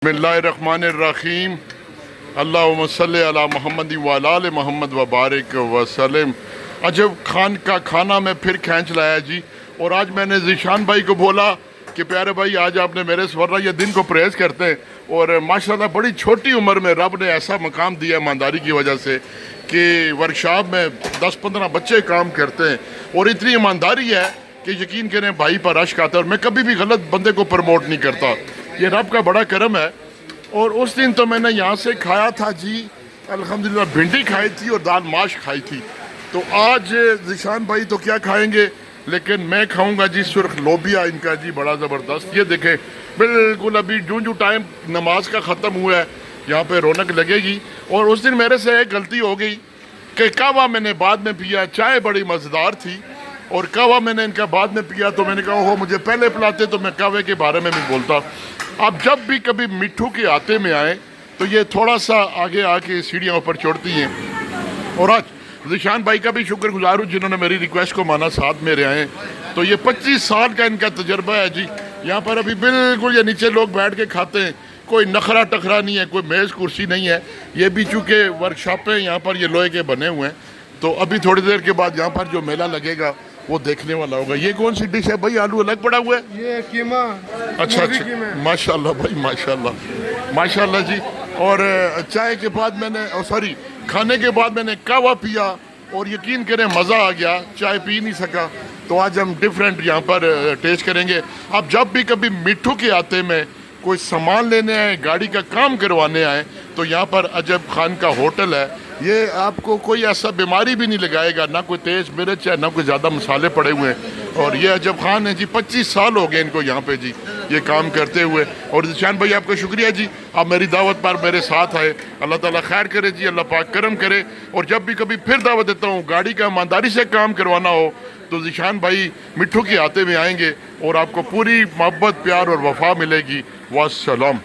बिस्मिल्लाहिर्रहमानिर्रहीम अल्लाहुम्मा सल्ली अला मोहम्मद व अला आले मोहम्मद व बारिक वसल्लम। अजब खान का खाना मैं फिर खींच लाया जी। और आज मैंने ज़ीशान भाई को बोला कि प्यारे भाई आज आपने मेरे वरना ये दिन को प्रेज़ करते हैं। और माशाल्लाह बड़ी छोटी उम्र में रब ने ऐसा मकाम दिया ईमानदारी की वजह से कि वर्कशॉप में 10-15 बच्चे काम करते हैं और इतनी ईमानदारी है कि यकीन करें भाई पर अश्क आता है। और मैं कभी भी गलत बंदे को प्रमोट नहीं करता, ये रब का बड़ा करम है। और उस दिन तो मैंने यहाँ से खाया था जी अल्हम्दुलिल्लाह, भिंडी खाई थी और दाल माश खाई थी। तो आज ज़ीशान भाई तो क्या खाएंगे, लेकिन मैं खाऊंगा जी सुर्ख लोबिया इनका जी बड़ा ज़बरदस्त। ये देखें बिल्कुल अभी जो टाइम नमाज का ख़त्म हुआ है यहाँ पे रौनक लगेगी। और उस दिन मेरे से एक गलती हो गई कि कहवा मैंने बाद में पिया, चाय बड़ी मज़ेदार थी और कहवा मैंने इनका बाद में पिया। तो मैंने कहा हो मुझे पहले पिलाते तो मैं कहवे के बारे में भी बोलता। अब जब भी कभी मिट्ठू के आते में आए तो ये थोड़ा सा आगे आके सीढ़ियों ऊपर चढ़ती हैं। और आज ज़ीशान भाई का भी शुक्रगुजार हूँ जिन्होंने मेरी रिक्वेस्ट को माना, साथ मेरे आए। तो ये 25 साल का इनका तजर्बा है जी। यहाँ पर अभी बिल्कुल ये नीचे लोग बैठ के खाते हैं, कोई नखरा टखरा नहीं है, कोई मेज़ कुर्सी नहीं है। ये भी चूँकि वर्कशॉपें यहाँ पर ये लोहे के बने हुए हैं, तो अभी थोड़ी देर के बाद यहाँ पर जो मेला लगेगा वो देखने वाला होगा। ये कौन सी डिश है भाई, आलू अलग पड़ा हुआ है? ये कीमा। अच्छा माशाल्लाह भाई माशाल्लाह माशाल्लाह जी। और चाय के बाद मैंने सॉरी खाने के बाद मैंने कहवा पिया और यकीन करें मज़ा आ गया, चाय पी नहीं सका। तो आज हम डिफरेंट यहाँ पर टेस्ट करेंगे। अब जब भी कभी मिट्ठू के आते में कोई सामान लेने आए, गाड़ी का काम करवाने आए, तो यहाँ पर अजब खान का होटल है। ये आपको कोई ऐसा बीमारी भी नहीं लगाएगा, ना कोई तेज़ मिर्च है, ना कोई ज़्यादा मसाले पड़े हुए हैं। और ये अजब खान है जी, 25 साल हो गए इनको यहाँ पे जी ये काम करते हुए। और ज़ीशान भाई आपका शुक्रिया जी, आप मेरी दावत पर मेरे साथ आए। अल्लाह ताला खैर करे जी, अल्लाह पाक करम करे। और जब भी कभी फिर दावत देता हूँ, गाड़ी का ईमानदारी से काम करवाना हो तो ज़ीशान भाई मिट्ठू के आते में आएंगे और आपको पूरी मोहब्बत प्यार और वफा मिलेगी। वस्सलाम।